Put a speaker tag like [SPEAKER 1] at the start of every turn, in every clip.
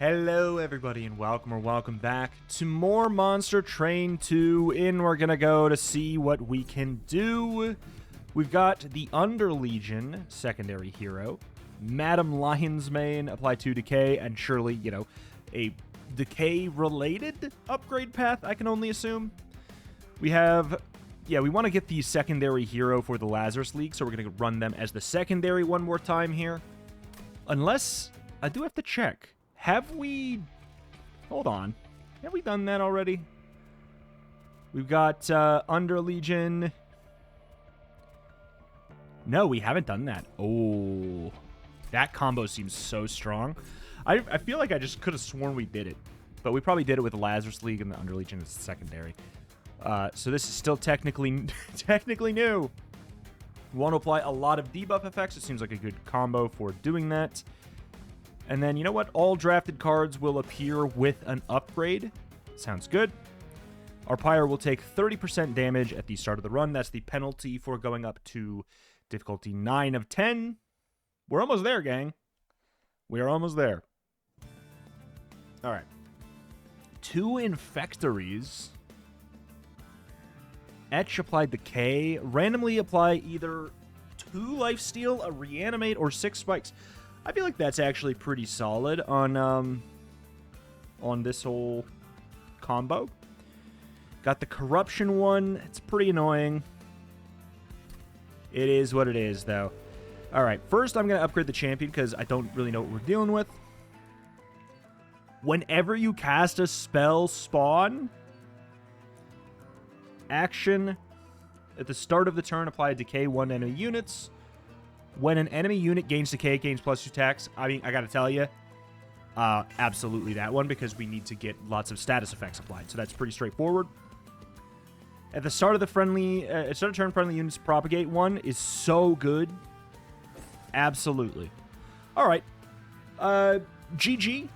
[SPEAKER 1] Hello everybody and welcome back to more Monster Train 2, and we're gonna go to see what we can do. We've got the Underlegion secondary hero, Madam Lion's Mane, apply 2 Decay, and surely, you know, a Decay-related upgrade path, I can only assume. We have, we want to get the secondary hero for the Lazarus League, so we're gonna run them as the secondary one more time here. Unless, I do have to check. Have we... Hold on. Have we done that already? We've got Underlegion. No, we haven't done that. Oh. That combo seems so strong. I feel like I just could have sworn we did it. But we probably did it with the Lazarus League and the Underlegion is the secondary. So this is still technically new. We want to apply a lot of debuff effects. It seems like a good combo for doing that. And then, you know what? All drafted cards will appear with an upgrade. Sounds good. Our Pyre will take 30% damage at the start of the run. That's the penalty for going up to difficulty 9 of 10. We're almost there, gang. We are almost there. All right. 2 Infectories. Etch applied Decay. Randomly apply either 2 Lifesteal, a Reanimate, or 6 Spikes. I feel like that's actually pretty solid on this whole combo. Got the Corruption one. It's pretty annoying. It is what it is, though. All right, first I'm going to upgrade the champion because I don't really know what we're dealing with. Whenever you cast a spell spawn, action, at the start of the turn, apply Decay 1 enemy units. When an enemy unit gains Decay, it gains +2 attacks. I mean, I gotta tell you, absolutely that one, because we need to get lots of status effects applied. So that's pretty straightforward. At the start of the turn, friendly units propagate 1 is so good. Absolutely. All right. GG.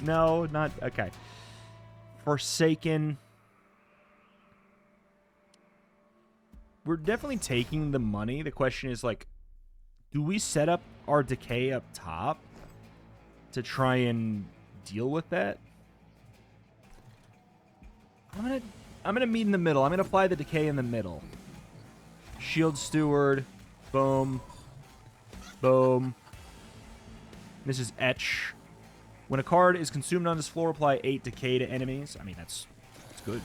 [SPEAKER 1] No, not okay. Forsaken. We're definitely taking the money. The question is, like, do we set up our Decay up top to try and deal with that? I'm gonna meet in the middle. I'm gonna apply the Decay in the middle. Shield Steward. Boom. Boom. This is Etch. When a card is consumed on this floor, apply 8 Decay to enemies. I mean, that's good.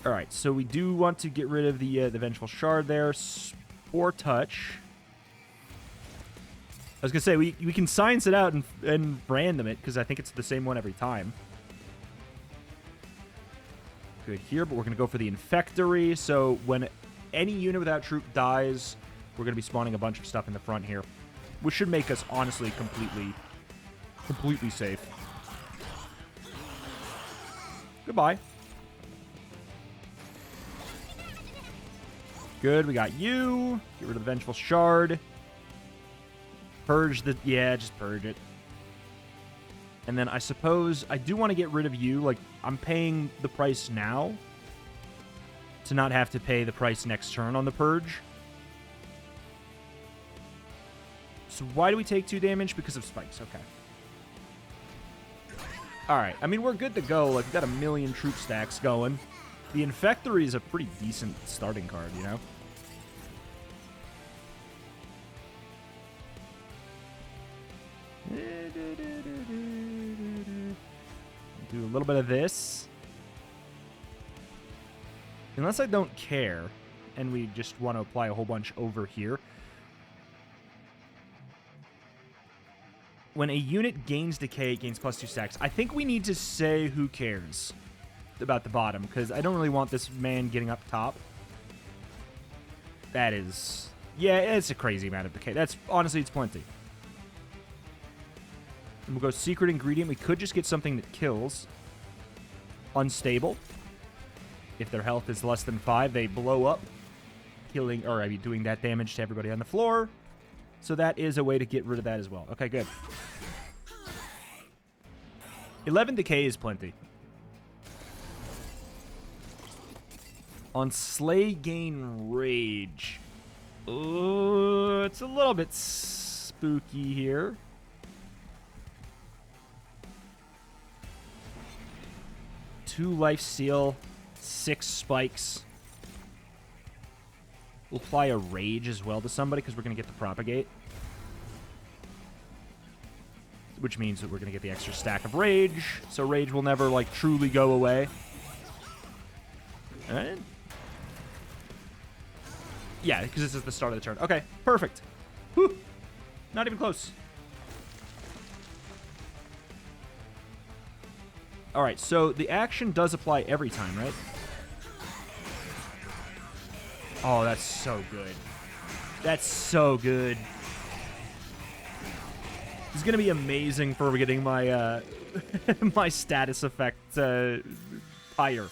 [SPEAKER 1] Alright, so we do want to get rid of the Vengeful Shard there. Spore Touch. I was going to say, we can science it out and random it, because I think it's the same one every time. Good here, but we're going to go for the Infectory. So when any unit without troop dies, we're going to be spawning a bunch of stuff in the front here, which should make us, honestly, completely safe. Goodbye. Good, we got you. Get rid of the Vengeful Shard. Purge the... Yeah, just purge it. And then I suppose I do want to get rid of you. Like, I'm paying the price now to not have to pay the price next turn on the purge. So why do we take 2 damage? Because of spikes. Okay. Alright, I mean, we're good to go. Like, we've got 1,000,000 troop stacks going. The Infectory is a pretty decent starting card, you know? Do a little bit of this. Unless I don't care, and we just want to apply a whole bunch over here. When a unit gains Decay, it gains +2 stacks. I think we need to say who cares about the bottom, because I don't really want this man getting up top. That is... Yeah, it's a crazy amount of Decay. That's... Honestly, it's plenty. And we'll go Secret Ingredient. We could just get something that kills. Unstable. If their health is less than 5, they blow up. Killing... Or, I mean, doing that damage to everybody on the floor. So that is a way to get rid of that as well. Okay, good. 11 Decay is plenty. On Slay, gain Rage. Ooh, it's a little bit spooky here. Two life seal, 6 spikes. We'll apply a rage as well to somebody because we're going to get the propagate. Which means that we're going to get the extra stack of rage. So rage will never, like, truly go away. Alright. Yeah, because this is the start of the turn. Okay, perfect. Whew. Not even close. Alright, so the action does apply every time, right? Oh, that's so good. That's so good. This is going to be amazing for getting my my status effect Pyre.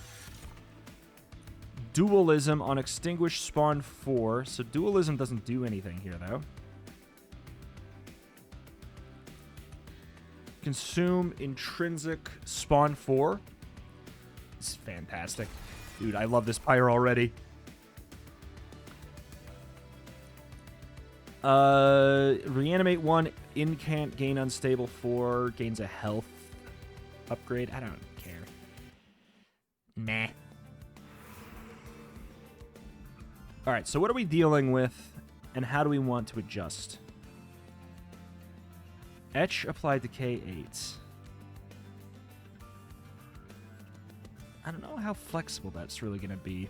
[SPEAKER 1] Dualism on extinguished spawn 4. So dualism doesn't do anything here, though. Consume intrinsic spawn 4. This is fantastic. Dude, I love this Pyre already. Reanimate 1, incant, gain unstable 4, gains a health upgrade. I don't care. Nah. Alright, so what are we dealing with, and how do we want to adjust? Etch applied Decay 8. I don't know how flexible that's really going to be.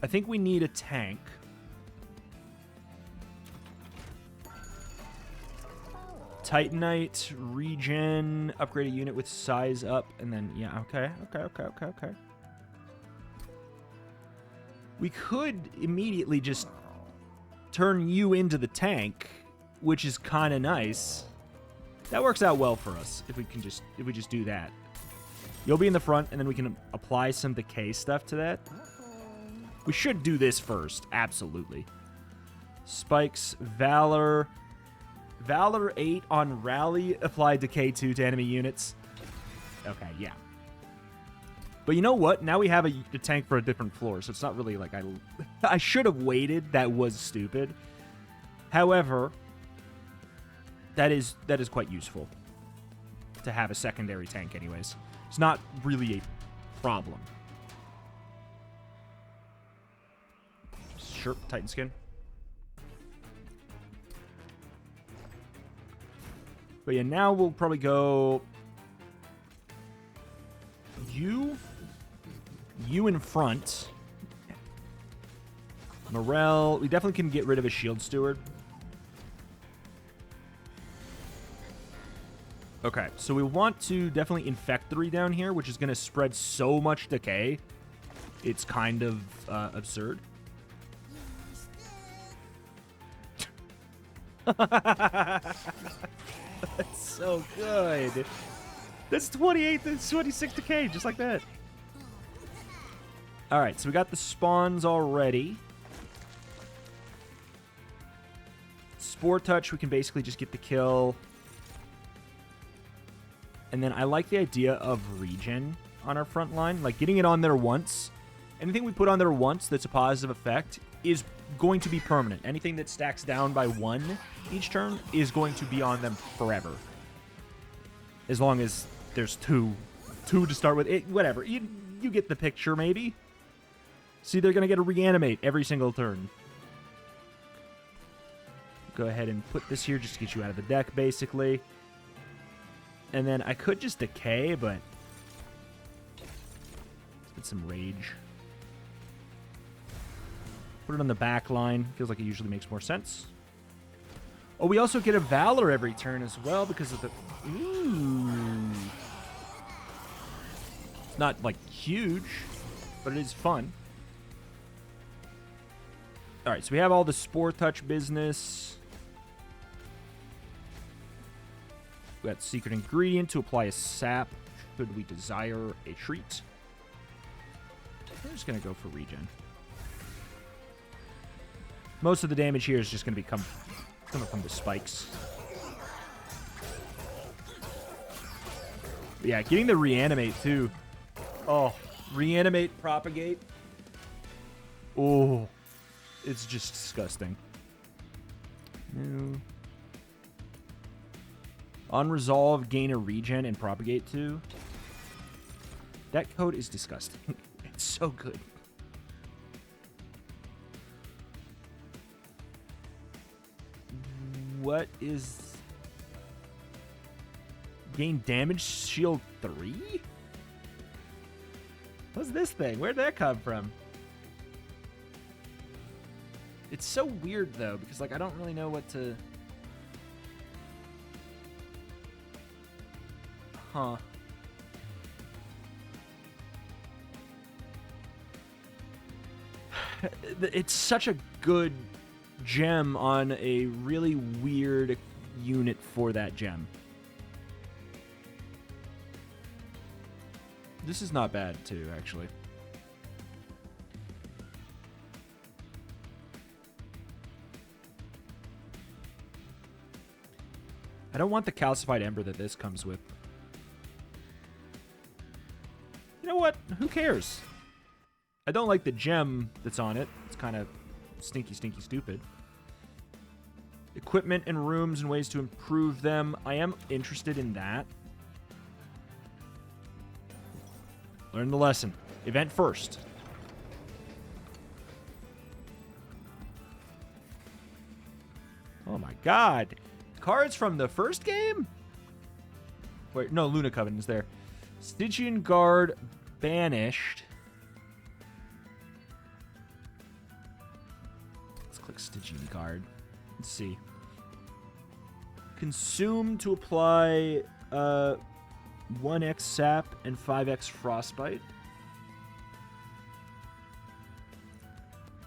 [SPEAKER 1] I think we need a tank. Titanite, regen, upgrade a unit with size up, and then, yeah, okay. We could immediately just turn you into the tank, which is kind of nice. That works out well for us if we just do that. You'll be in the front, and then we can apply some decay stuff to that. We should do this first, absolutely. Spikes, Valor. Valor 8 on Rally, apply Decay 2 to enemy units. Okay, yeah. But you know what? Now we have a tank for a different floor, so it's not really like I should have waited. That was stupid. However, that is quite useful to have a secondary tank anyways. It's not really a problem. Sure, Titan skin. But yeah, now we'll probably go you in front. Morel, we definitely can get rid of a shield steward. Okay, so we want to definitely infect 3 down here, which is going to spread so much decay. It's kind of absurd. That's so good. That's 28, that's 26 decay, just like that. Alright, so we got the spawns already. Spore Touch, we can basically just get the kill. And then I like the idea of regen on our front line. Like, getting it on there once. Anything we put on there once that's a positive effect is going to be permanent. Anything that stacks down by 1 each turn is going to be on them forever. As long as there's 2 to start with. Whatever. You get the picture, maybe. See, they're going to get a reanimate every single turn. Go ahead and put this here just to get you out of the deck, basically. And then I could just decay, but let's get some rage. Put it on the back line. Feels like it usually makes more sense. Oh, we also get a Valor every turn as well because of the... Ooh. It's not, like, huge, but it is fun. Alright, so we have all the Spore Touch business. We got Secret Ingredient to apply a sap should we desire a treat. We're just going to go for regen. Most of the damage here is just going to come from the spikes. But yeah, getting the reanimate too. Oh, reanimate, propagate. Oh, it's just disgusting. 2. Unresolved, gain a regen and propagate 2. That code is disgusting. It's so good. What is... Gain damage shield 3? What's this thing? Where'd that come from? It's so weird, though, because, like, I don't really know what to... Huh. It's such a good gem on a really weird unit for that gem. This is not bad, too, actually. I don't want the calcified ember that this comes with. You know what? Who cares? I don't like the gem that's on it. It's kind of stinky, stinky, stupid. Equipment and rooms and ways to improve them. I am interested in that. Learn the lesson. Event first. Oh my god. Cards from the first game? Wait, no, Luna Covenant is there. Stygian Guard banished. Let's click Stygian Guard. Let's see. Consume to apply 1x sap and 5x frostbite.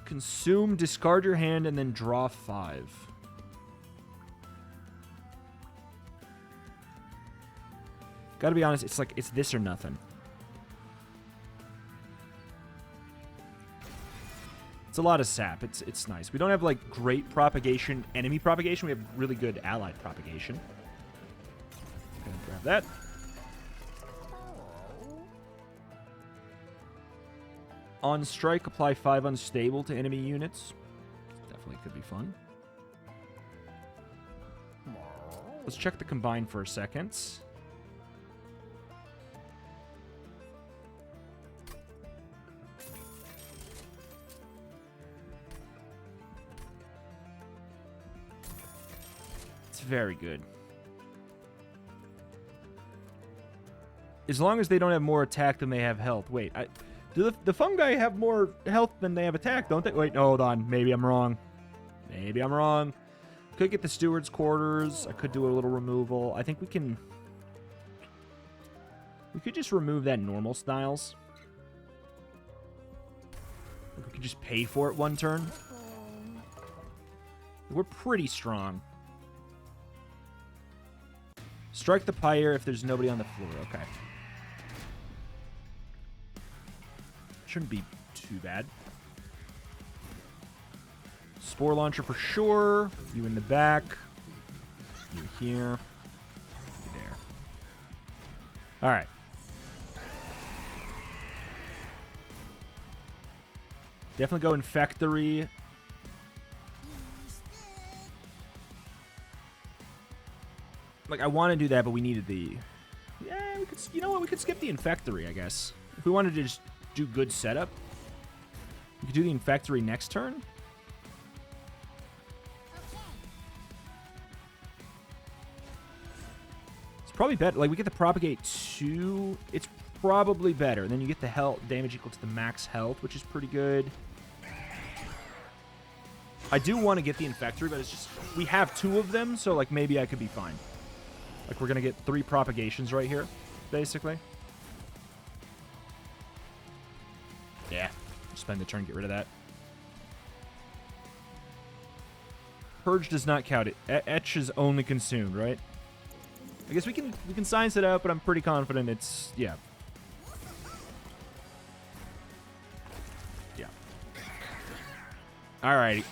[SPEAKER 1] Consume, discard your hand, and then draw 5. Gotta be honest, it's like, it's this or nothing. It's a lot of sap. It's nice. We don't have, like, great propagation, enemy propagation. We have really good allied propagation. Gonna grab that. On strike, apply 5 unstable to enemy units. Definitely could be fun. Let's check the combine for a second. Very good. As long as they don't have more attack than they have health. Wait, do the fungi have more health than they have attack, don't they? Wait, no, hold on. Maybe I'm wrong. Maybe I'm wrong. Could get the steward's quarters. I could do a little removal. I think we can... We could just remove that normal styles. Like we could just pay for it one turn. We're pretty strong. Strike the Pyre if there's nobody on the floor. Okay. Shouldn't be too bad. Spore Launcher for sure. You in the back. You here. You there. Alright. Definitely go Infectory. Like, I want to do that, but we needed the... Yeah, we could... You know what? We could skip the Infectory, I guess. If we wanted to just do good setup, we could do the Infectory next turn. It's probably better. Like, we get the Propagate 2. It's probably better. Then you get the health damage equal to the max health, which is pretty good. I do want to get the Infectory, but it's just... We have 2 of them, so, like, maybe I could be fine. Like, we're going to get 3 propagations right here, basically. Yeah. Spend the turn, get rid of that. Purge does not count it. Etch is only consumed, right? I guess we can science it out, but I'm pretty confident it's... Yeah. Yeah. Alrighty.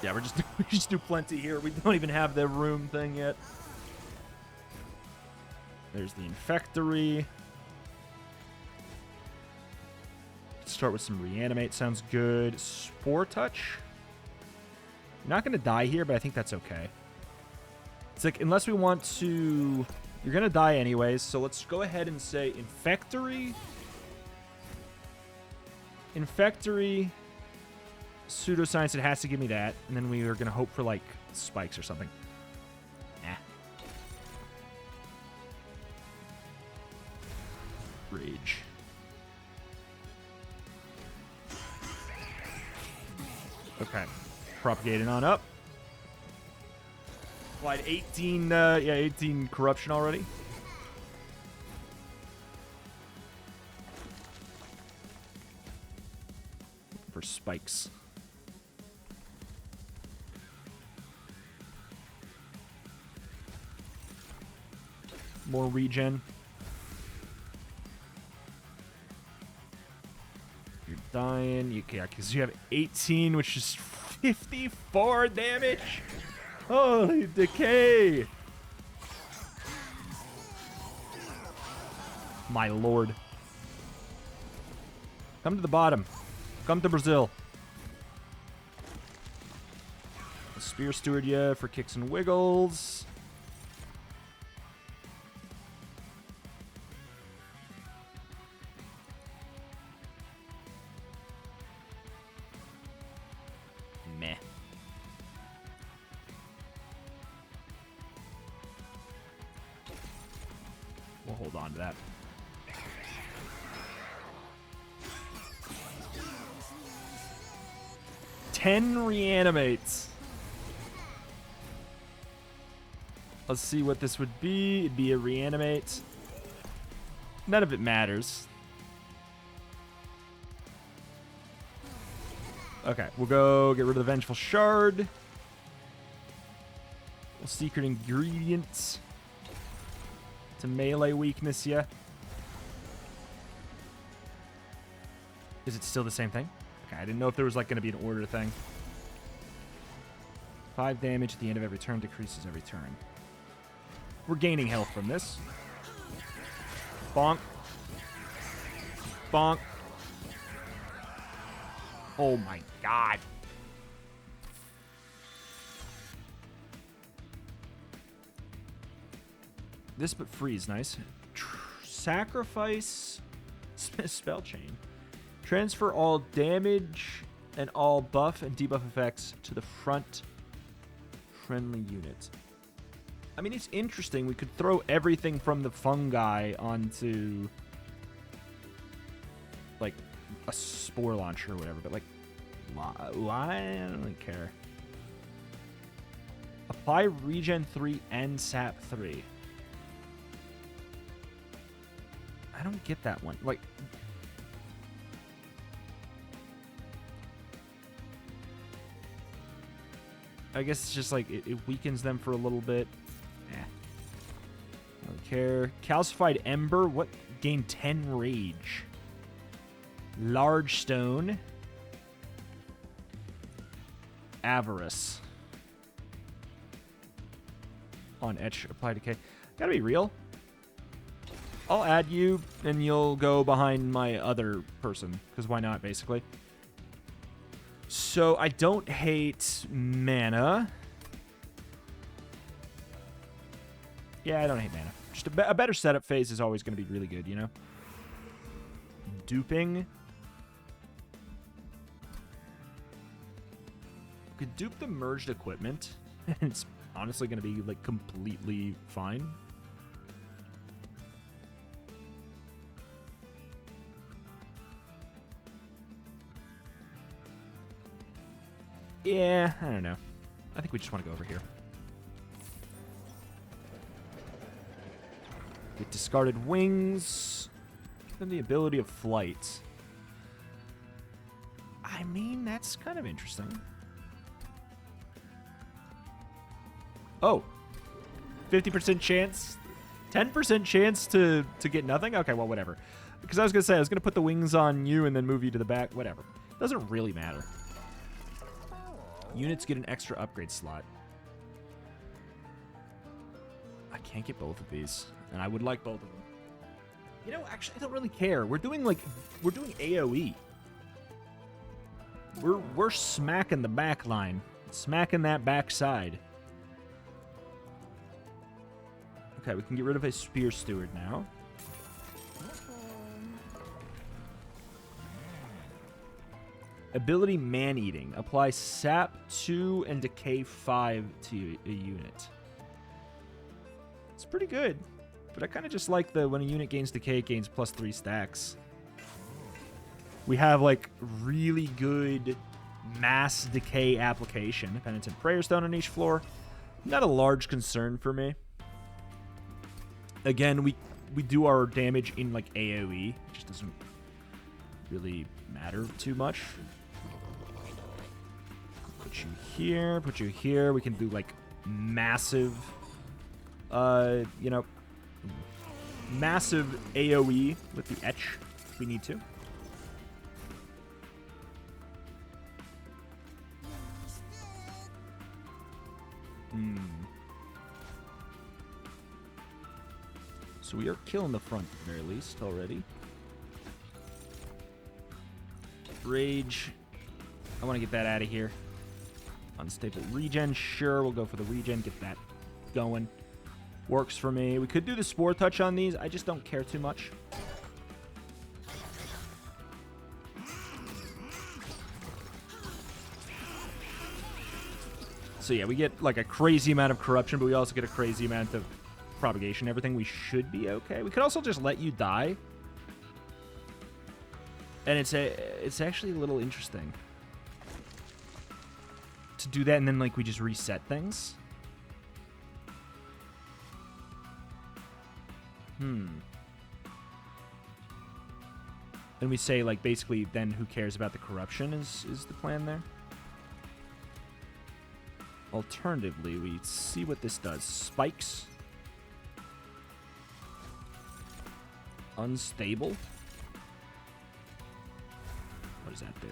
[SPEAKER 1] Yeah, we just do plenty here. We don't even have the room thing yet. There's the Infectory. Let's start with some Reanimate. Sounds good. Spore Touch. Not going to die here, but I think that's okay. It's like, unless we want to... You're going to die anyways, so let's go ahead and say Infectory. Infectory. Pseudoscience, it has to give me that. And then we are going to hope for, like, spikes or something. Nah. Rage. Okay. Propagating on up. Applied 18, 18 corruption already. For spikes. More regen. You're dying. Yeah, because you have 18, which is 54 damage. Holy decay. My lord. Come to the bottom. Come to Brazil. Spear Steward ya for kicks and wiggles. Meh. We'll hold on to that. Ten reanimates. Let's see what this would be. It'd be a reanimate. None of it matters. Okay, we'll go get rid of the Vengeful Shard. We'll Secret Ingredients. It's a melee weakness, yeah. Is it still the same thing? Okay, I didn't know if there was like going to be an order thing. 5 damage at the end of every turn, decreases every turn. We're gaining health from this. Bonk. Bonk. Oh my god. This but freeze, nice. Sacrifice spell chain. Transfer all damage and all buff and debuff effects to the front friendly unit. I mean, it's interesting. We could throw everything from the fungi onto like a spore launcher or whatever, but like, I don't really care. Apply regen 3 and sap 3. I don't get that one. Like, I guess it's just like it weakens them for a little bit. Don't care. Calcified Ember. What? Gain 10 rage. Large Stone. Avarice. On Etch. Apply Decay. Gotta be real. I'll add you, and you'll go behind my other person. Because why not, basically. So, I don't hate mana. Yeah, I don't hate mana. Just a better setup phase is always going to be really good, you know? Duping. Could dupe the merged equipment. And it's honestly going to be, like, completely fine. Yeah, I don't know. I think we just want to go over here. Get discarded wings. Then the ability of flight. I mean, that's kind of interesting. Oh. 50% chance. 10% chance to get nothing? Okay, well, whatever. Because I was going to say, I was going to put the wings on you and then move you to the back. Whatever. Doesn't really matter. Units get an extra upgrade slot. I can't get both of these. And I would like both of them. You know, actually, I don't really care. We're doing AoE. We're smacking the back line. Smacking that backside. Okay, we can get rid of a Spear Steward now. Ability Man-Eating. Apply Sap 2 and Decay 5 to a unit. It's pretty good. But I kind of just like the when a unit gains Decay, it gains +3 stacks. We have, like, really good mass Decay application. Penitent Prayer Stone on each floor. Not a large concern for me. Again, we do our damage in, like, AoE. It just doesn't really matter too much. Put you here, put you here. We can do, like, massive, you know, massive AoE with the Etch if we need to. So we are killing the front at the very least already. Rage. I want to get that out of here. Unstable regen. Sure, we'll go for the regen. Get that going. Works for me. We could do the Spore Touch on these. I just don't care too much. So yeah, we get like a crazy amount of corruption, but we also get a crazy amount of propagation. Everything, we should be okay. We could also just let you die. And it's actually a little interesting to do that, and then like we just reset things. And we say like basically then who cares about the corruption is the plan there. Alternatively, we see what this does. Spikes. Unstable. What does that do?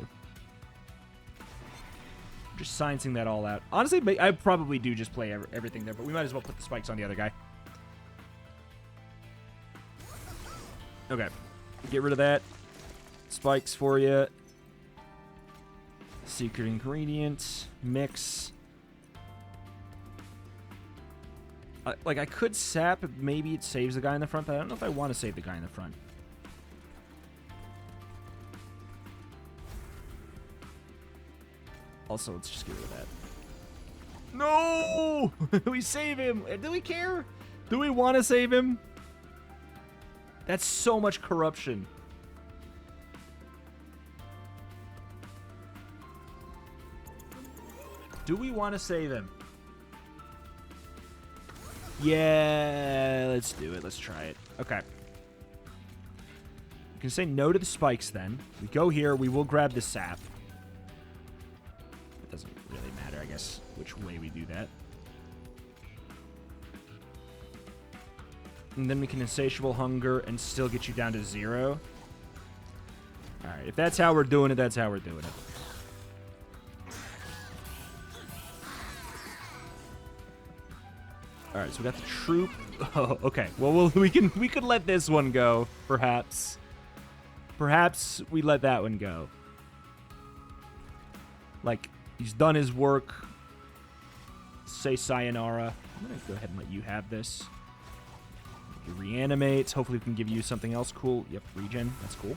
[SPEAKER 1] Just sciencing that all out. Honestly, I probably do just play everything there, but we might as well put the spikes on the other guy. Okay. Get rid of that. Spikes for you. Secret ingredient. Mix. Like, I could sap. Maybe it saves the guy in the front, but I don't know if I want to save the guy in the front. Also, let's just get rid of that. No! We save him! Do we care? Do we want to save him? That's so much corruption. Do we want to save him? Yeah, let's do it. Let's try it. Okay. We can say no to the spikes then. We go here. We will grab the sap. It doesn't really matter, I guess, which way we do that. And then we can insatiable hunger and still get you down to 0. All right, if that's how we're doing it, that's how we're doing it. All right, so we got the troop. Oh, okay. Well, we could let this one go, perhaps. Perhaps we let that one go. Like, he's done his work. Say sayonara. I'm gonna go ahead and let you have this. You reanimate. Hopefully we can give you something else cool. Yep, regen. That's cool.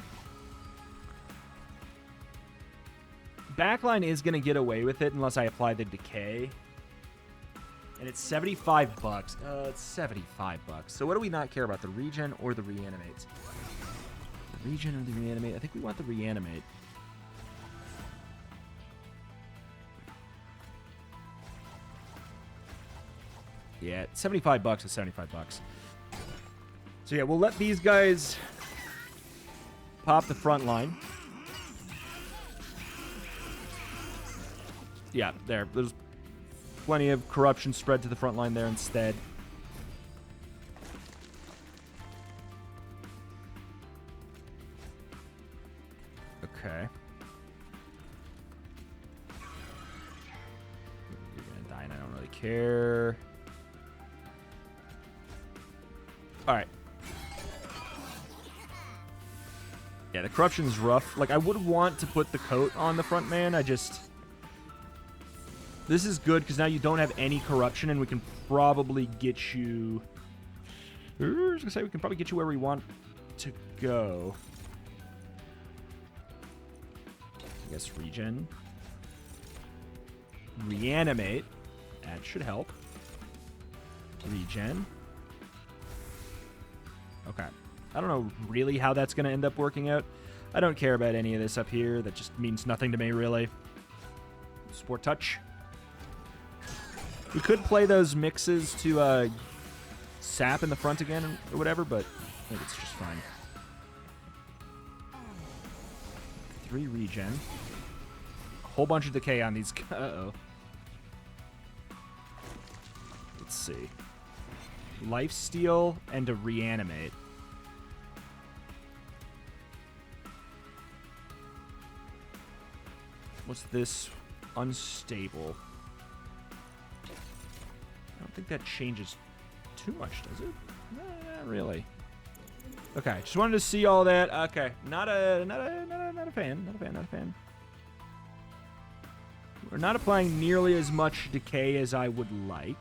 [SPEAKER 1] Backline is gonna get away with it unless I apply the decay. And it's $75. It's $75. So what do we not care about? The regen or the reanimate? The regen or the reanimate? I think we want the reanimate. Yeah, $75 is $75. So yeah, we'll let these guys pop the front line. Yeah, there's plenty of corruption spread to the front line there instead. Okay. You're gonna die and I don't really care. Alright. Yeah, the corruption's rough. Like, I would want to put the coat on the front man. I just... This is good because now you don't have any corruption, and we can probably get you... I was going to say we can probably get you where we want to go. I guess regen. Reanimate. That should help. Regen. Okay. I don't know really how that's going to end up working out. I don't care about any of this up here. That just means nothing to me, really. Sport touch. We could play those mixes to sap in the front again or whatever, but I think it's just fine. 3 regen. A whole bunch of decay on these. Uh-oh. Let's see. Lifesteal and a reanimate. What's this? Unstable. I don't think that changes too much, does it? No, not really. Okay, just wanted to see all that. Okay, not a fan. Not a fan. We're not applying nearly as much decay as I would like.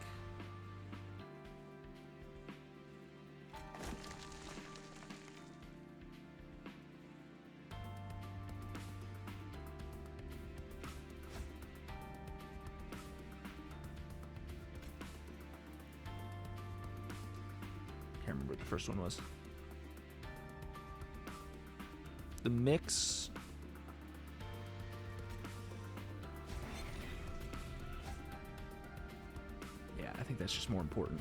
[SPEAKER 1] Can't remember what the first one was. The mix. Yeah, I think that's just more important.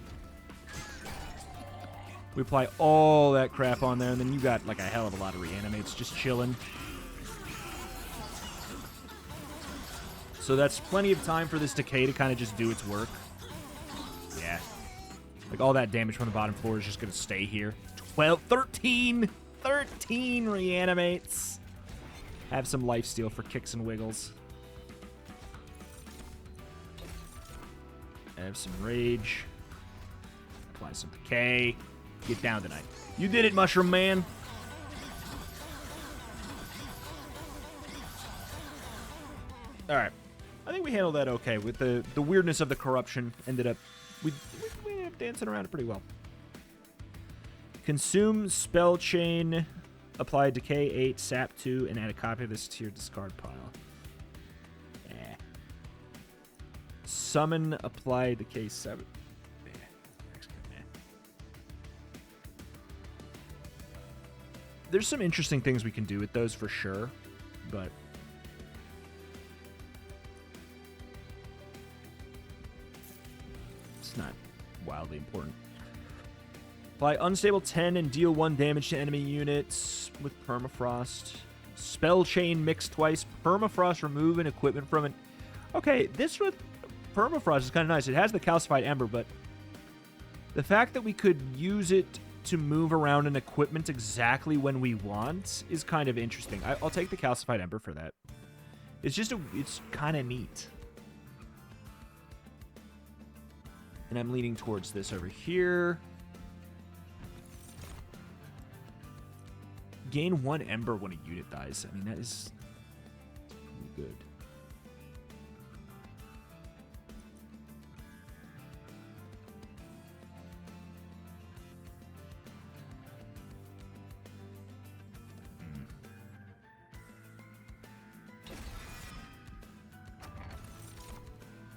[SPEAKER 1] We apply all that crap on there, and then you got like a hell of a lot of reanimates just chilling. So that's plenty of time for this decay to kind of just do its work. Yeah. Like all that damage from the bottom floor is just going to stay here. 13 reanimates. Have some lifesteal for kicks and wiggles. Have some rage. Apply some decay. Get down tonight. You did it, Mushroom Man. All right. I think we handled that okay. With the weirdness of the corruption, ended up we ended up dancing around it pretty well. Consume spell chain, apply decay 8, sap 2, and add a copy of this to your discard pile. Summon, apply decay 7. There's some interesting things we can do with those for sure, but it's not wildly important. Apply unstable 10 and deal 1 damage to enemy units with permafrost. Spell chain mix twice. Permafrost remove an equipment from it. Okay, this with permafrost is kind of nice. It has the calcified ember, but the fact that we could use it to move around an equipment exactly when we want is kind of interesting. I'll take the calcified ember for that. It's just it's kind of neat. And I'm leaning towards this over here. Gain 1 ember when a unit dies. I mean, that is pretty good.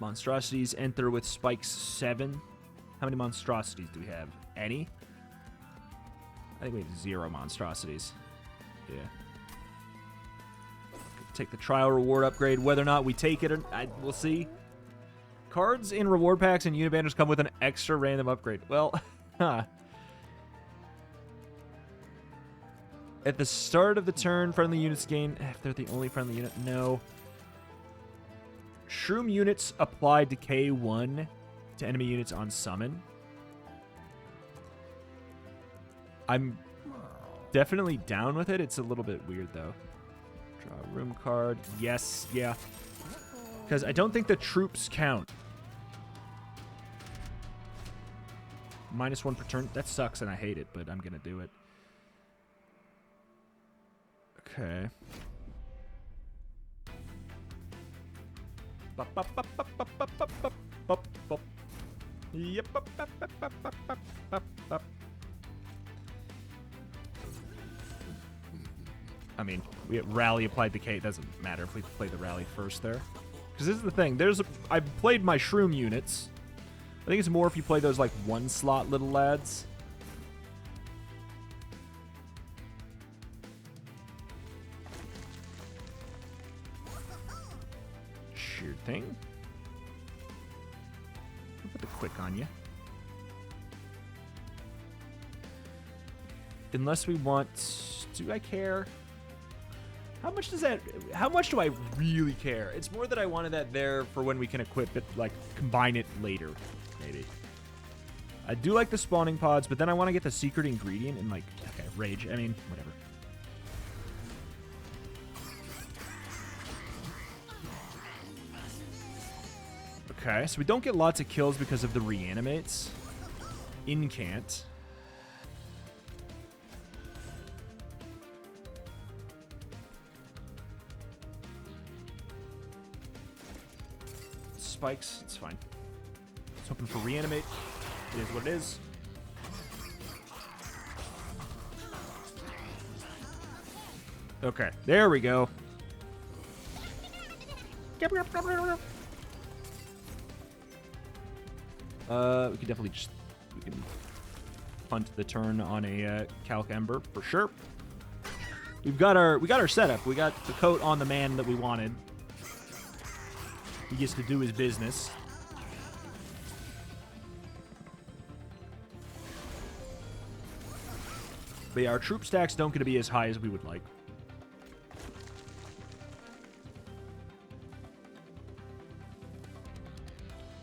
[SPEAKER 1] Monstrosities enter with spikes 7. How many monstrosities do we have? Any? I think we have 0 monstrosities. Yeah. Take the trial reward upgrade. Whether or not we take it, we'll see. Cards in reward packs and unit banners come with an extra random upgrade. Well, huh. At the start of the turn, friendly units gain... If they're the only friendly unit, no. Shroom units apply decay 1 to enemy units on summon. I'm definitely down with it. It's a little bit weird, though. Draw a room card. Yes, yeah. Because I don't think the troops count. -1 per turn. That sucks, and I hate it, but I'm going to do it. Okay. Yep. I mean, we rally applied Decay. It doesn't matter if we play the rally first there. Because this is the thing. I've played my shroom units. I think it's more if you play those, like, one-slot little lads. Sure thing. I'll put the quick on you. Unless we want... Do I care? How much does that... How much do I really care? It's more that I wanted that there for when we can equip it, like, combine it later, maybe. I do like the spawning pods, but then I want to get the secret ingredient and, like... Okay, rage. I mean, whatever. Okay, so we don't get lots of kills because of the reanimates. Incant. Spikes, it's fine. Just hoping for reanimate. It is what it is. Okay, there we go. We could definitely just we can punt the turn on a Calc Ember for sure. We got our setup. We got the coat on the man that we wanted. He gets to do his business. But yeah, our troop stacks don't get to be as high as we would like.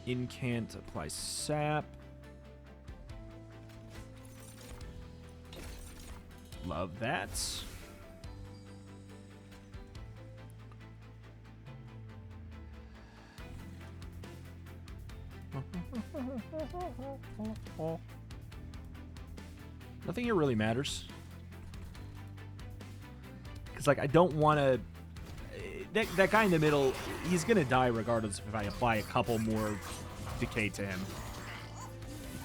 [SPEAKER 1] Incant, apply sap. Love that. Nothing here really matters. Because, like, I don't want to... That guy in the middle, he's going to die regardless if I apply a couple more decay to him.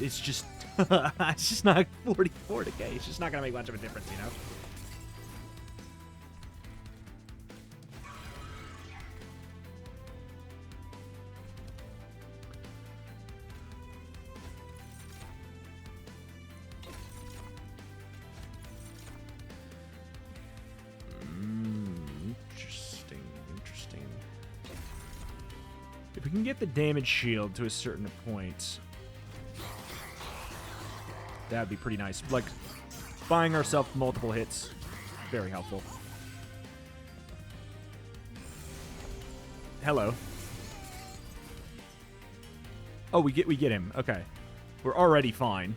[SPEAKER 1] It's just... it's just not 44 decay. It's just not going to make much of a difference, you know? If we can get the damage shield to a certain point, that'd be pretty nice. Like, buying ourselves multiple hits, very helpful. Hello. Oh, we get him. Okay, we're already fine.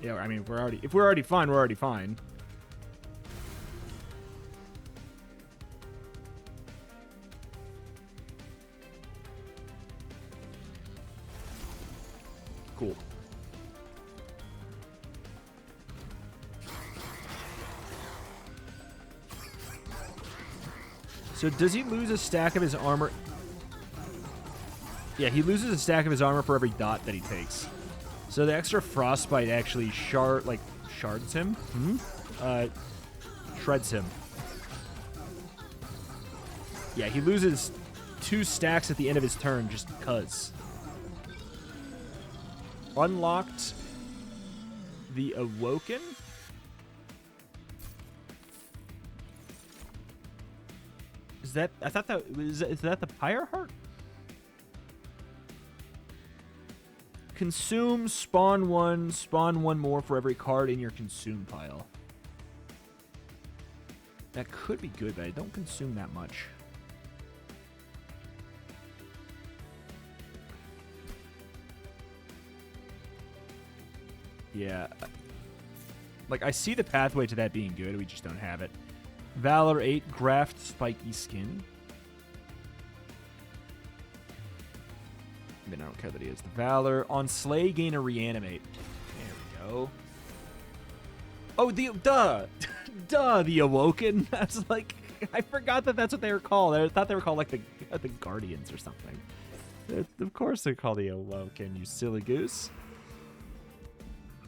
[SPEAKER 1] Yeah, I mean, if we're already fine, we're already fine. Cool. So does he lose a stack of his armor? Yeah, he loses a stack of his armor for every dot that he takes. So the extra frostbite actually shards him? Shreds him. Yeah, he loses 2 stacks at the end of his turn just because. Unlocked the Awoken. Is that... I thought that... Is that the Pyre Heart? Consume, spawn one more for every card in your consume pile. That could be good, but I don't consume that much. Yeah. Like, I see the pathway to that being good. We just don't have it. Valor 8, Graft Spiky Skin. I mean, I don't care that he is. The Valor. On Slay, gain a Reanimate. There we go. Oh, duh. Duh, the Awoken. That's like, I forgot that that's what they were called. I thought they were called like the Guardians or something. Of course they're called the Awoken, you silly goose.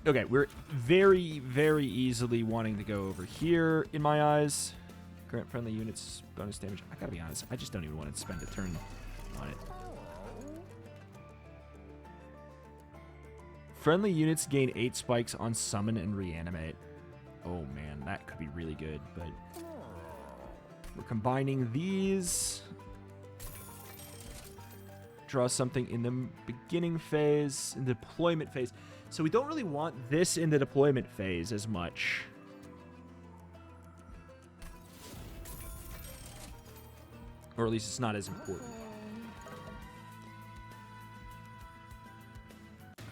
[SPEAKER 1] Okay, we're very, very easily wanting to go over here in my eyes. Grant friendly units bonus damage. I gotta be honest, I just don't even want to spend a turn on it. Friendly units gain 8 spikes on summon and reanimate. Oh man, that could be really good, but we're combining these. Draw something in the beginning phase, in the deployment phase. So we don't really want this in the deployment phase as much. Or at least it's not as important.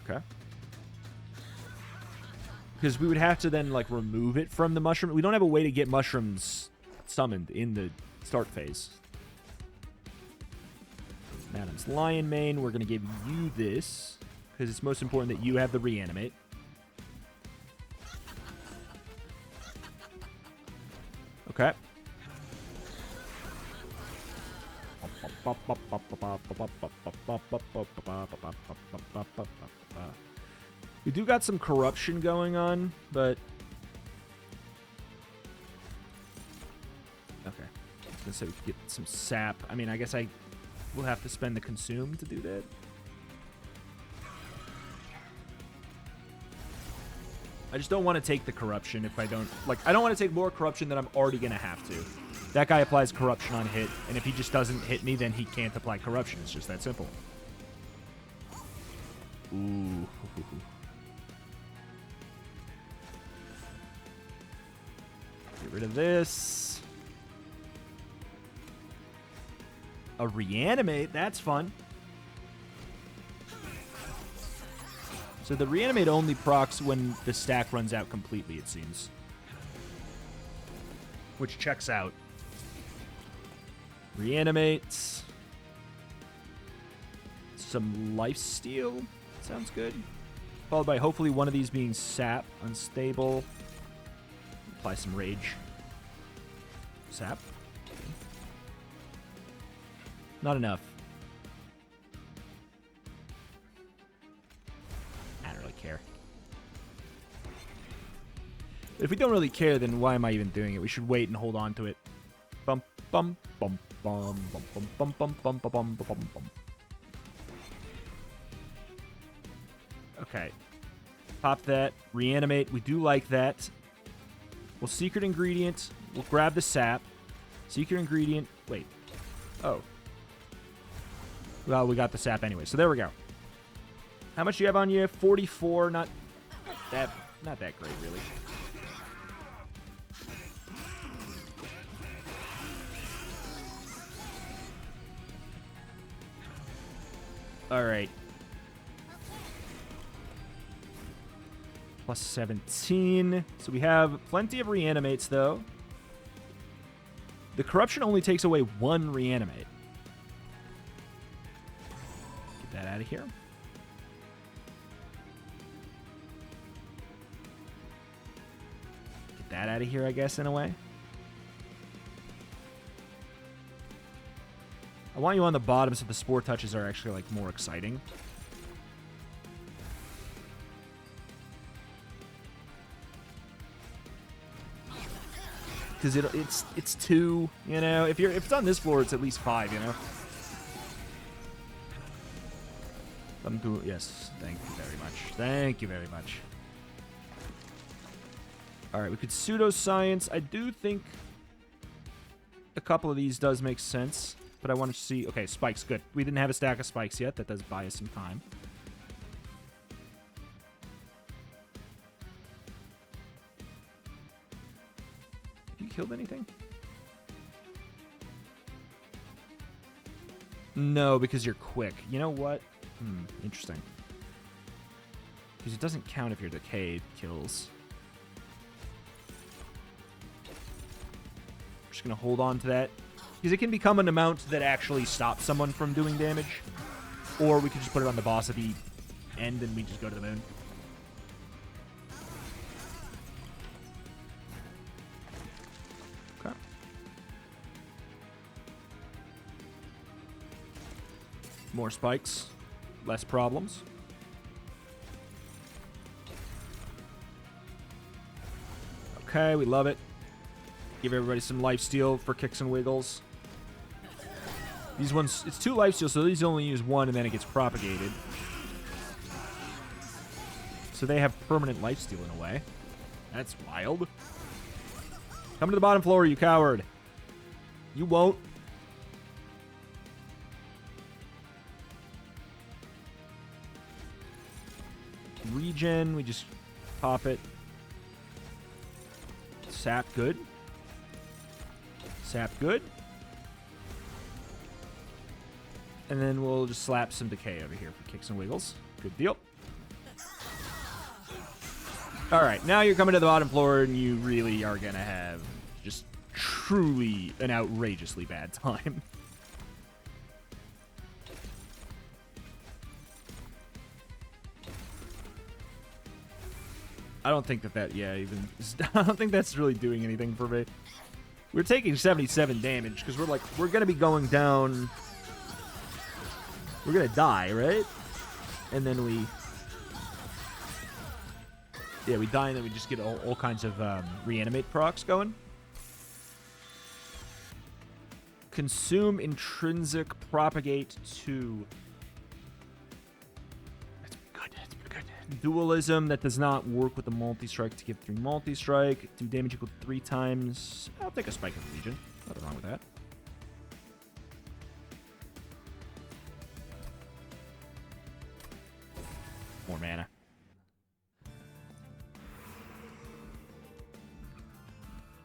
[SPEAKER 1] Okay. Because we would have to then, like, remove it from the mushroom. We don't have a way to get mushrooms summoned in the start phase. Madam's Lion Mane, we're going to give you this. Because it's most important that you have the reanimate. Okay. We do got some corruption going on, but... Okay. I was going to say we could get some sap. I mean, I guess I will have to spend the consume to do that. I just don't want to take the corruption if I don't... Like, I don't want to take more corruption than I'm already going to have to. That guy applies corruption on hit, and if he just doesn't hit me, then he can't apply corruption. It's just that simple. Ooh. Get rid of this. A reanimate, that's fun. So the reanimate only procs when the stack runs out completely, it seems. Which checks out. Reanimates. Some lifesteal. Sounds good. Followed by hopefully one of these being sap. Unstable. Apply some rage. Sap. Not enough. I don't really care. But if we don't really care, then why am I even doing it? We should wait and hold on to it. Bum, bum, bum, bum, bum, bum, bum, bum, bum, bum, bum, bum, bum. Okay. Pop that. Reanimate. We do like that. Well, secret ingredient. We'll grab the sap. Secret ingredient. Wait. Oh. Well, we got the sap anyway, so there we go. How much do you have on you? 44. Not that great, really. All right. Plus 17. So we have plenty of reanimates, though. The corruption only takes away 1 reanimate. Get that out of here. Get that out of here, I guess, in a way. I want you on the bottom so the spore touches are actually, like, more exciting. Because it's 2, you know. If it's on this floor, it's at least 5, you know. Yes, thank you very much. Thank you very much. All right, we could pseudoscience. I do think a couple of these does make sense, but I want to see. Okay, spikes, good. We didn't have a stack of spikes yet. That does buy us some time. Killed anything? No, because you're quick. You know what? Interesting. Because it doesn't count if your Decay kills. I'm just going to hold on to that. Because it can become an amount that actually stops someone from doing damage. Or we could just put it on the boss at the end and we just go to the moon. More spikes. Less problems. Okay, we love it. Give everybody some lifesteal for kicks and wiggles. These ones, it's 2 lifesteal, so these only use 1 and then it gets propagated. So they have permanent lifesteal in a way. That's wild. Come to the bottom floor, you coward. You won't. Regen, we just pop it. Sap, good. Sap, good. And then we'll just slap some Decay over here for kicks and wiggles. Good deal. All right, now you're coming to the bottom floor, and you really are going to have just truly an outrageously bad time. I don't think that even... I don't think that's really doing anything for me. We're taking 77 damage, because we're going to be going down... We're going to die, right? And then we... Yeah, we die and then we just get all kinds of reanimate procs going. Consume intrinsic propagate 2. That's good. That's pretty good. Dualism that does not work with the multi-strike to give 3 multi-strike. Do damage equal to 3 times. I'll take a spike of Legion. Nothing wrong with that. More mana.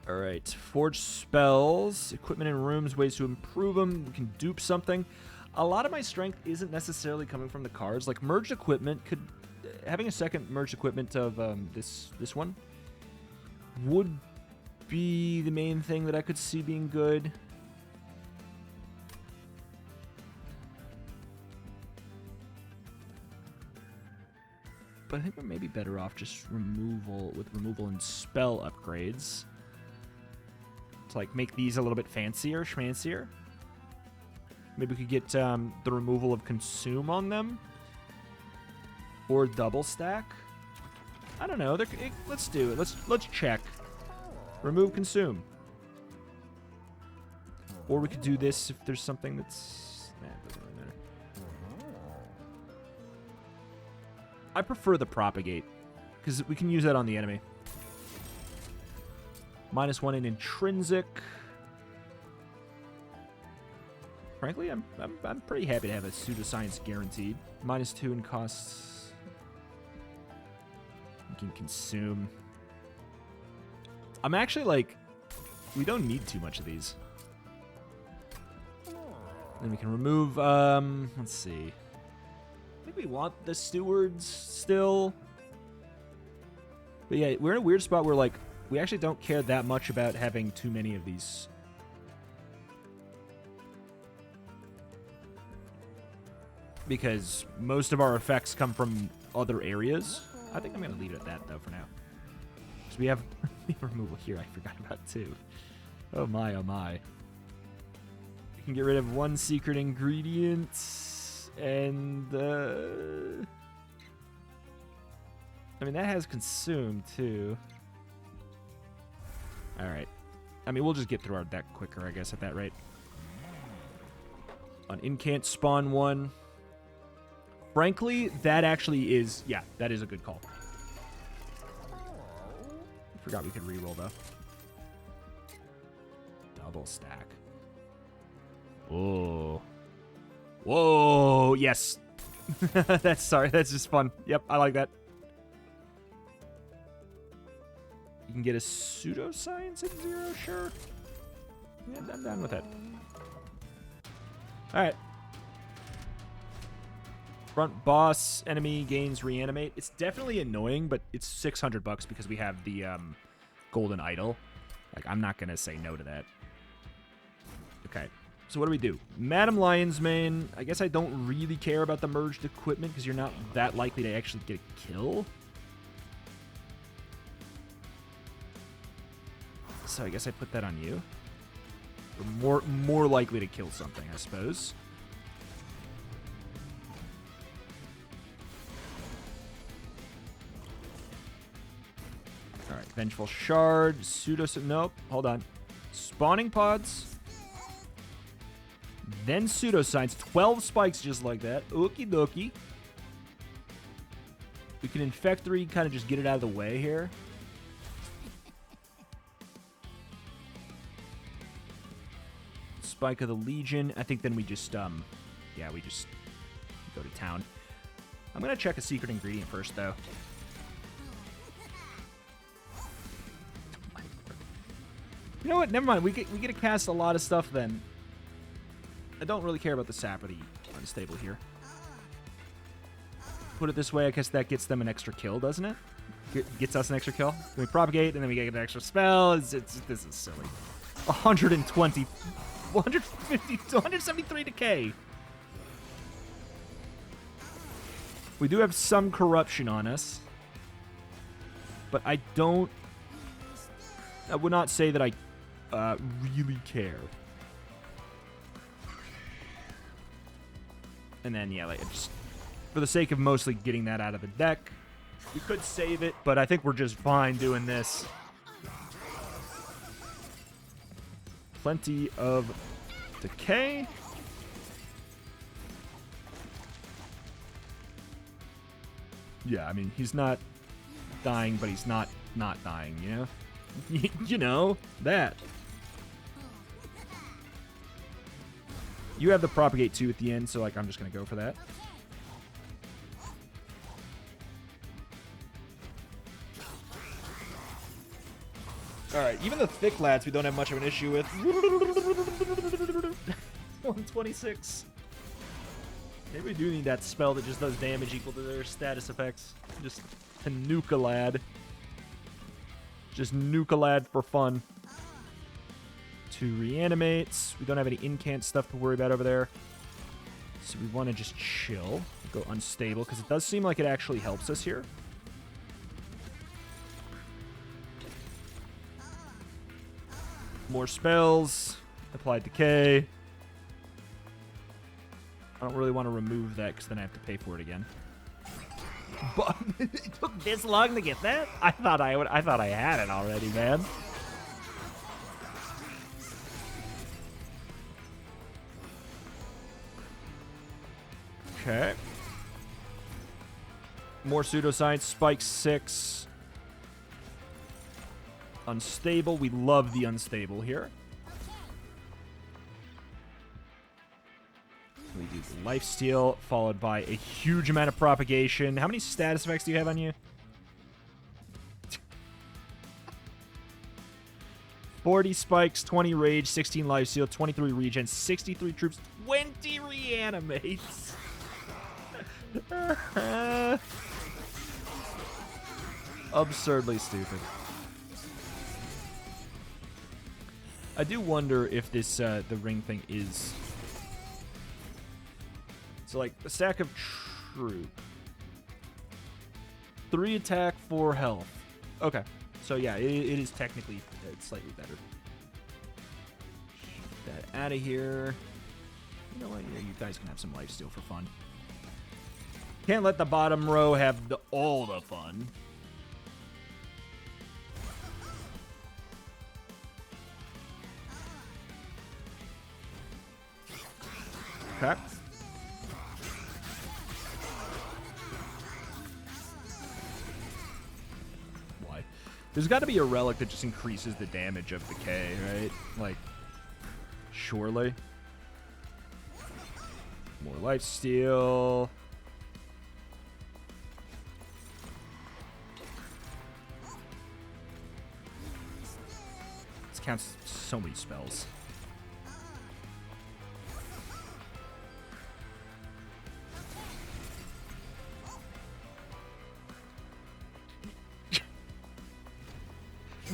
[SPEAKER 1] Alright, forge spells, equipment in rooms, ways to improve them. We can dupe something. A lot of my strength isn't necessarily coming from the cards. Like, merged equipment could... Having a second merged equipment of this one would be the main thing that I could see being good. But I think we're maybe better off just removal and spell upgrades. Like, make these a little bit fancier, schmancier. Maybe we could get the removal of consume on them. Or double stack. I don't know. Let's do it. Let's check. Remove consume. Or we could do this if there's something that's... Nah, it doesn't really matter. I prefer the propagate, because we can use that on the enemy. -1 in intrinsic. Frankly, I'm pretty happy to have a pseudoscience guaranteed. -2 in costs. We can consume. I'm actually like, we don't need too much of these. Then we can remove. Let's see. I think we want the stewards still. But yeah, we're in a weird spot where like. We actually don't care that much about having too many of these. Because most of our effects come from other areas. I think I'm going to leave it at that, though, for now. Because we have removal here I forgot about, too. Oh, my, oh, my. We can get rid of 1 secret ingredient. And, I mean, that has consumed, too. Alright. I mean, we'll just get through our deck quicker, I guess, at that rate. On incant spawn 1. Frankly, that actually is... Yeah, that is a good call. Forgot we could reroll, though. Double stack. Whoa. Whoa, yes. That's just fun. Yep, I like that. You can get a pseudoscience at 0, sure. Yeah, I'm down with it. Alright. Front boss enemy gains reanimate. It's definitely annoying, but it's $600 because we have the golden idol. Like, I'm not going to say no to that. Okay. So what do we do? Madam Lion's Mane. I guess I don't really care about the merged equipment because you're not that likely to actually get a kill. So I guess I put that on you. We're more likely to kill something, I suppose. Vengeful Shard, nope, hold on. Spawning Pods. Then Pseudoscience, 12 spikes just like that. Okie dokie. We can Infect 3, kind of just get it out of the way here. Spike of the Legion. I think then we just, yeah, we just go to town. I'm going to check a secret ingredient first, though. You know what? Never mind. We get to cast a lot of stuff then. I don't really care about the sap or the unstable here. Put it this way, I guess that gets them an extra kill, doesn't it? Gets us an extra kill. We propagate, and then we get an extra spell. This is silly. 120, 150, 173 decay. We do have some corruption on us, but I would not say that I really care. And then, yeah, like, just for the sake of mostly getting that out of the deck, we could save it, but I think we're just fine doing this. Plenty of decay. Yeah, I mean, he's not dying, but he's not dying, you know? You know, that. You have the propagate 2 at the end, so like I'm just going to go for that. Alright, even the thick lads we don't have much of an issue with. 126. Maybe we do need that spell that just does damage equal to their status effects. Just to nuke a lad. Just nuke a lad for fun. 2 reanimates. We don't have any incant stuff to worry about over there. So we want to just chill. Go unstable, because it does seem like it actually helps us here. More spells. Apply decay. I don't really want to remove that, because then I have to pay for it again. But it took this long to get that? I thought I had it already, man. Okay. More pseudoscience. Spike 6. Unstable. We love the unstable here. We do the lifesteal, followed by a huge amount of propagation. How many status effects do you have on you? 40 spikes, 20 rage, 16 lifesteal, 23 regen, 63 troops, 20 reanimates. Absurdly stupid. I do wonder if this the ring thing is... So, like, a stack of troop. 3 attack, 4 health. Okay. So, yeah, it is technically slightly better. Get that out of here. You know what? Yeah, you guys can have some lifesteal for fun. Can't let the bottom row have all the fun. Okay. Why? There's got to be a relic that just increases the damage of decay, right? Like, surely. More lifesteal. This counts so many spells.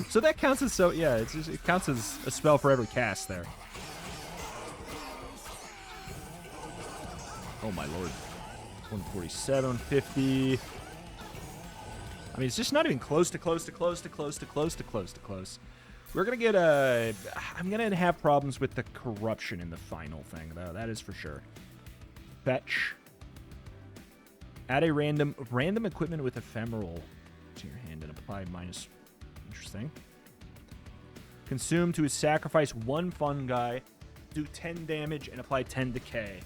[SPEAKER 1] So that counts as it counts as a spell for every cast there. Oh my lord. 147, 50. I mean, it's just not even close to close. We're gonna get I'm gonna have problems with the corruption in the final thing, though. That is for sure. Fetch. Add a random equipment with ephemeral to your hand and apply Interesting. Consume to sacrifice 1 fungi, do 10 damage, and apply 10 decay.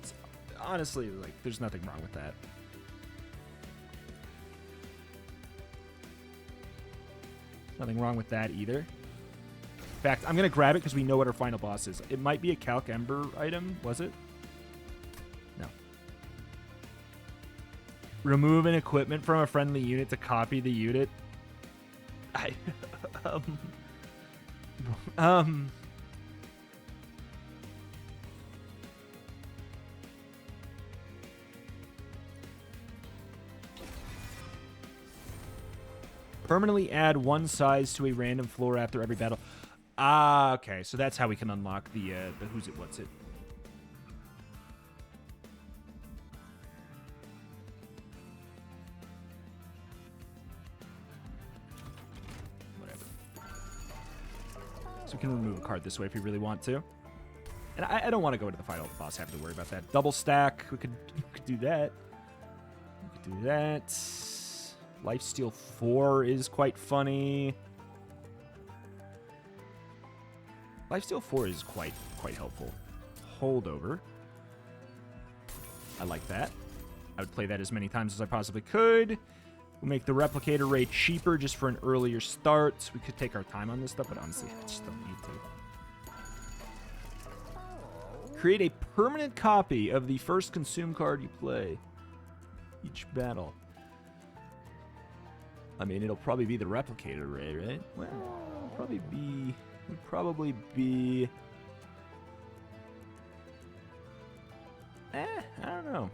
[SPEAKER 1] It's, honestly, like, there's nothing wrong with that. Nothing wrong with that either. In fact, I'm going to grab it because we know what our final boss is. It might be a Calc Ember item. Was it? No. Remove an equipment from a friendly unit to copy the unit. Permanently add 1 size to a random floor after every battle. Ah, okay. So that's how we can unlock the who's it, what's it. Whatever. So we can remove a card this way if we really want to. And I don't want to go into the final boss having to worry about that. Double stack. We could do that. We could do that. Lifesteal 4 is quite funny. Lifesteal 4 is quite helpful. Holdover. I like that. I would play that as many times as I possibly could. We'll make the replicator rate cheaper just for an earlier start. We could take our time on this stuff, but honestly, I just don't need to. Create a permanent copy of the first consume card you play. Each battle. I mean, it'll probably be the replicator ray, right? Well, it'll probably be... I don't know.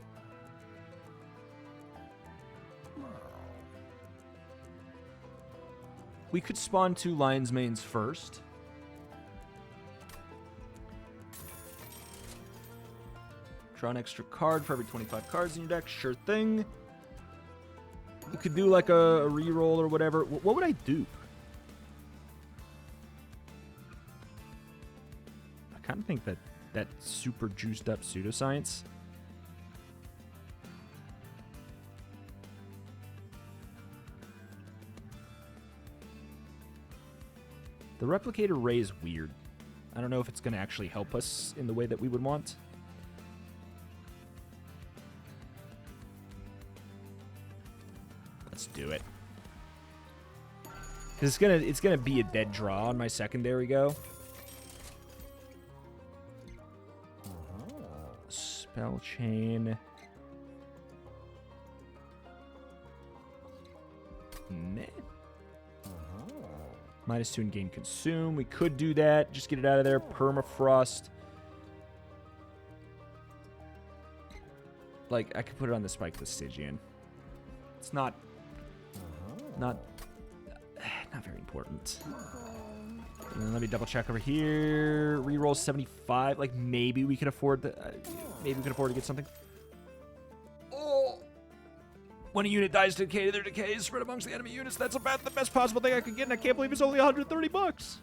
[SPEAKER 1] We could spawn 2 Lion's Manes first. Draw an extra card for every 25 cards in your deck. Sure thing. We could do like a reroll or whatever. What would I do? I kind of think that super juiced up pseudoscience. The replicator ray is weird. I don't know if it's going to actually help us in the way that we would want. Let's do it. Because it's gonna be a dead draw on my secondary go. Spell chain. Meh. -2 in gain consume. We could do that. Just get it out of there. Permafrost. Like, I could put it on the Spike the Stygian. It's not very important. And then let me double check over here. Reroll 75. Like, maybe we could afford to get something. Oh! When a unit dies to decay, their decay is spread amongst the enemy units. That's about the best possible thing I could get, and I can't believe it's only 130 bucks.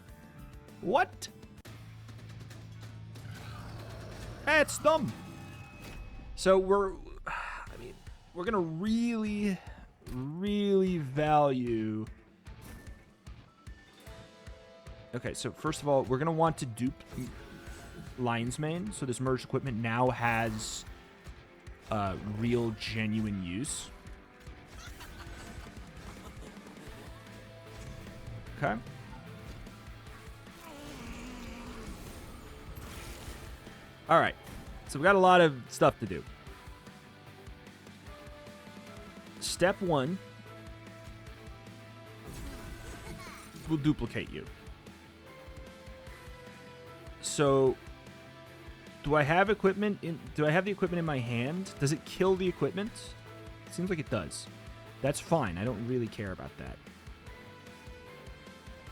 [SPEAKER 1] What? That's dumb. So we're gonna really value. Okay, so first of all, we're gonna want to dupe Lion's Mane, so this merged equipment now has real, genuine use. Okay. All right, so we got a lot of stuff to do. Step 1, we'll duplicate you. So, do I have equipment in? Do I have the equipment in my hand? Does it kill the equipment? It seems like it does. That's fine. I don't really care about that.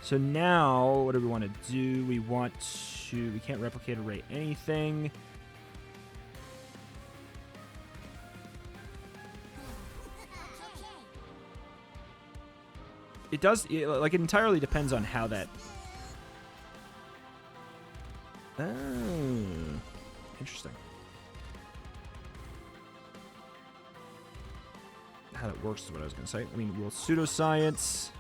[SPEAKER 1] So now, what do we want to do? We can't replicate array anything. It does, like, it entirely depends on how that... Oh, interesting. How that works is what I was going to say. I mean, we'll pseudoscience.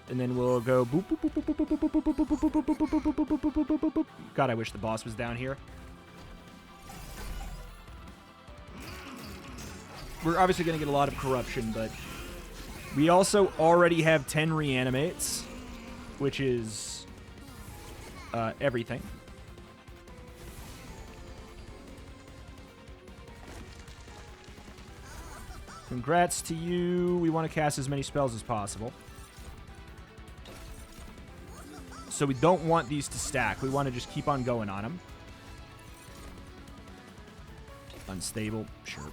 [SPEAKER 1] And then we'll go boop, boop, boop, boop, boop, boop, boop, boop, boop, boop, boop, boop, boop, boop, boop, boop, boop, boop, boop, boop. God, I wish the boss was down here. We're obviously going to get a lot of corruption, but we also already have 10 reanimates, which is everything. Congrats to you. We want to cast as many spells as possible. So we don't want these to stack. We want to just keep on going on them. Unstable, sure.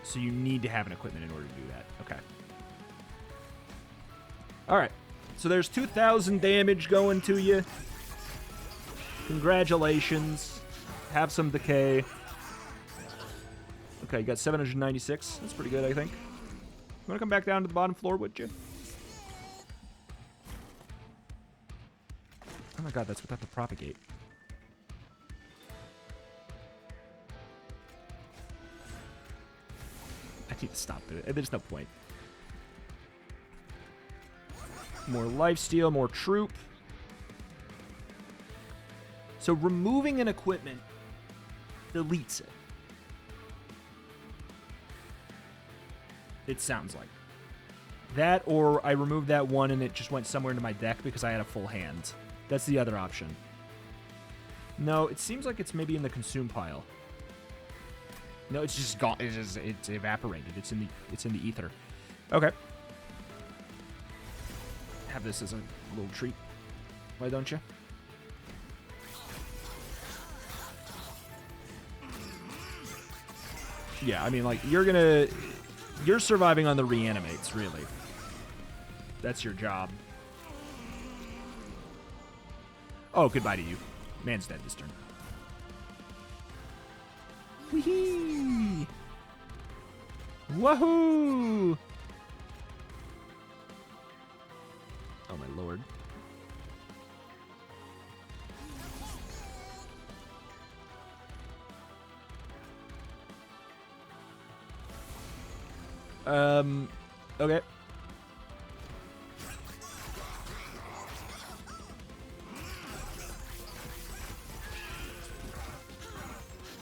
[SPEAKER 1] So you need to have an equipment in order to do that. Okay. All right. So there's 2,000 damage going to you. Congratulations. Have some decay. Okay, you got 796. That's pretty good, I think. You want to come back down to the bottom floor, would you? Oh my god, that's without the propagate. I need to stop it. There's no point. More lifesteal, more troop. So removing an equipment deletes it. It sounds like. That, or I removed that one and it just went somewhere into my deck because I had a full hand. That's the other option. No, it seems like it's maybe in the consume pile. No, it's just gone. It's evaporated. It's in the ether. Okay. Have this as a little treat. Why don't you? Yeah, I mean, like, you're surviving on the reanimates, really. That's your job. Oh, goodbye to you. Man's dead this turn. Wee-hee! Wahoo! Oh, my lord. Okay.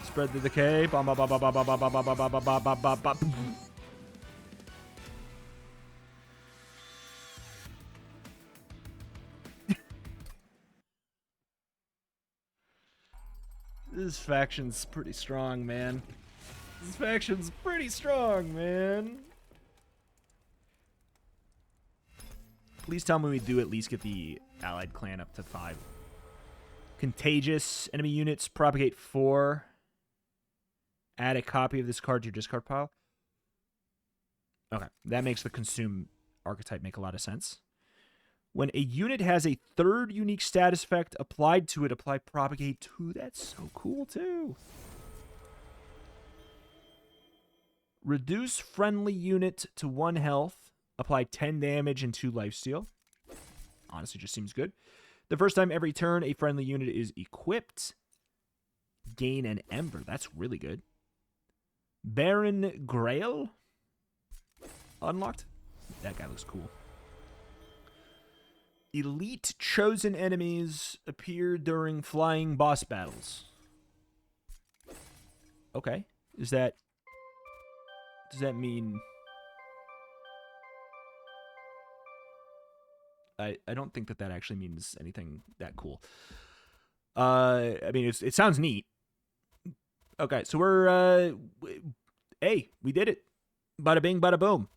[SPEAKER 1] Spread the decay. Bum, bum, bum, bum, bum, bum, bum, bum, bum, bum, bum, bum, bum. This faction's pretty strong, man. This faction's pretty strong, man. Please tell me we do at least get the allied clan up to 5. Contagious. Enemy units propagate 4. Add a copy of this card to your discard pile. Okay, that makes the consume archetype make a lot of sense. When a unit has a 3rd unique status effect applied to it, apply propagate 2. That's so cool, too. Reduce friendly unit to 1 health. Apply 10 damage and 2 lifesteal. Honestly, just seems good. The first time every turn a friendly unit is equipped, gain an Ember. That's really good. Baron Grail. Unlocked. That guy looks cool. Elite chosen enemies appear during flying boss battles. Okay. Does that mean... I don't think that actually means anything that cool. I mean, it sounds neat. Okay, so we're... hey, we did it. Bada bing, bada boom.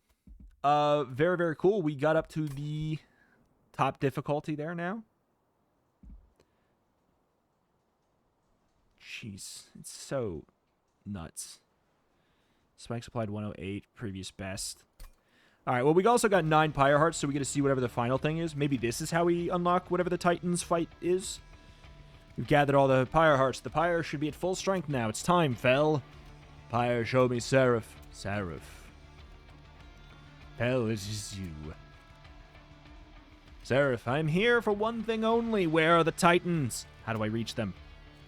[SPEAKER 1] Very, very cool. We got up to the top difficulty there now. Jeez, it's so nuts. Spikes applied 108, previous best. All right, well, we also got 9 Pyre Hearts, so we get to see whatever the final thing is. Maybe this is how we unlock whatever the Titans fight is. We've gathered all the Pyre Hearts. The Pyre should be at full strength now. It's time, Fel. Pyre, show me Seraph. Seraph. Fel, it is you. Seraph, I'm here for one thing only. Where are the Titans? How do I reach them?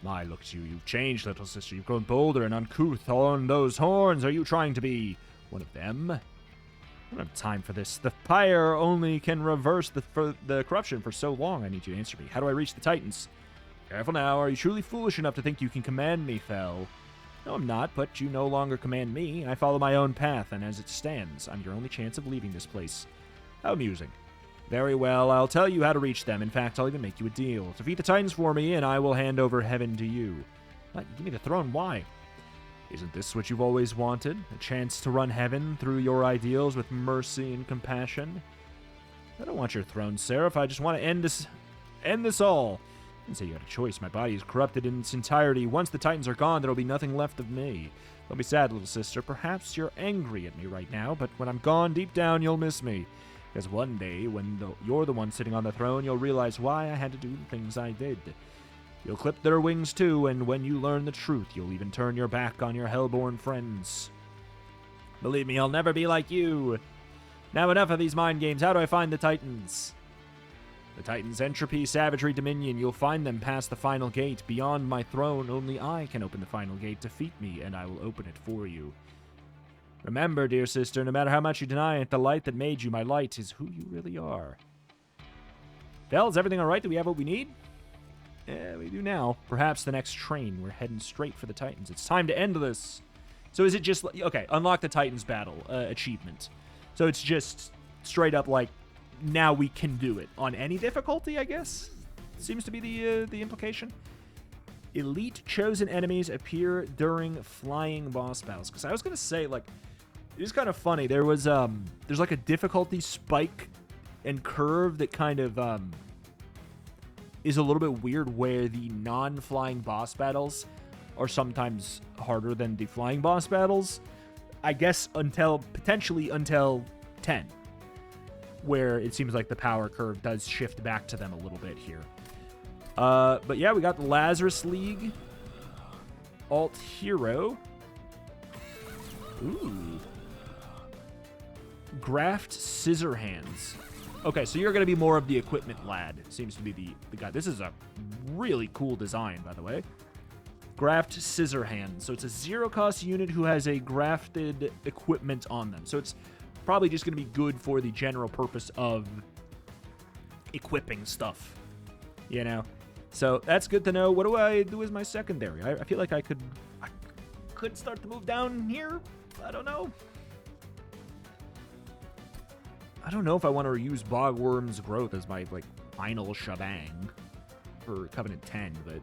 [SPEAKER 1] My, look at you. You've changed, little sister. You've grown bolder and uncouth on those horns. Are you trying to be one of them? I don't have time for this. The Pyre only can reverse the corruption for so long. I need you to answer me. How do I reach the Titans? Careful now. Are you truly foolish enough to think you can command me, Fel? No, I'm not, but you no longer command me. I follow my own path, and as it stands, I'm your only chance of leaving this place. How amusing. Very well, I'll tell you how to reach them. In fact, I'll even make you a deal. Defeat the Titans for me, and I will hand over heaven to you. What? Give me the throne. Why? Isn't this what you've always wanted? A chance to run heaven through your ideals with mercy and compassion? I don't want your throne, Seraph. I just want to end this all. I didn't say you had a choice. My body is corrupted in its entirety. Once the Titans are gone, there will be nothing left of me. Don't be sad, little sister. Perhaps you're angry at me right now, but when I'm gone, deep down, you'll miss me. Because one day, when you're the one sitting on the throne, you'll realize why I had to do the things I did. You'll clip their wings too, and when you learn the truth, you'll even turn your back on your hellborn friends. Believe me, I'll never be like you. Now enough of these mind games. How do I find the Titans? The Titans' entropy, savagery, dominion. You'll find them past the final gate. Beyond my throne, only I can open the final gate. Defeat me, and I will open it for you. Remember, dear sister, no matter how much you deny it, the light that made you, my light, is who you really are. Fel, is everything all right? Do we have what we need? Yeah, we do now. Perhaps the next train. We're heading straight for the Titans. It's time to end this. So is it just... Okay, unlock the Titans battle achievement. So it's just straight up like, now we can do it. On any difficulty, I guess? Seems to be the implication. Elite chosen enemies appear during flying boss battles. Because I was going to say, like... It is kind of funny. There was, there's like a difficulty spike and curve that kind of, is a little bit weird where the non-flying boss battles are sometimes harder than the flying boss battles. I guess potentially until 10, where it seems like the power curve does shift back to them a little bit here. But yeah, we got the Lazarus League. Alt Hero. Ooh. Graft Scissor Hands. Okay, so you're going to be more of the equipment lad. Seems to be the guy. This is a really cool design, by the way. Graft Scissor Hands. So it's a 0-cost unit who has a grafted equipment on them. So it's probably just going to be good for the general purpose of equipping stuff. You know? So that's good to know. What do I do as my secondary? I feel like I could start to move down here. I don't know. I don't know if I want to use Bogworm's Growth as my, like, final shebang for Covenant 10, but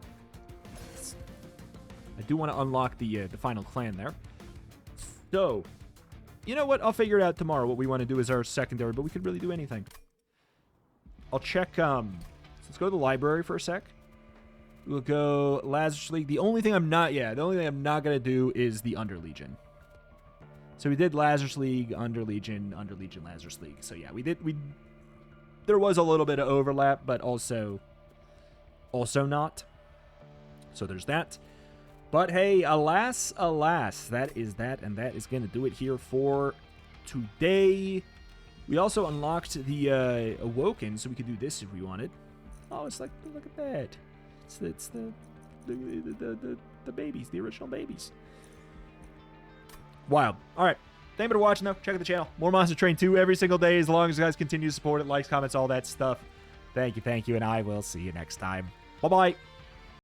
[SPEAKER 1] I do want to unlock the final clan there. So, you know what? I'll figure it out tomorrow what we want to do as our secondary, but we could really do anything. I'll check, let's go to the library for a sec. We'll go Lazarus League. The only thing I'm not going to do is the Underlegion. So we did Lazarus League, Underlegion, Lazarus League. So yeah, there was a little bit of overlap, but also not. So there's that. But hey, alas, that is that, and that is going to do it here for today. We also unlocked the Awoken, so we could do this if we wanted. Oh, it's like, look at that. It's the babies, the original babies. Wild. All right. Thank you for watching, though. Check out the channel. More Monster Train 2 every single day, as long as you guys continue to support it, likes, comments, all that stuff. Thank you, and I will see you next time. Bye-bye.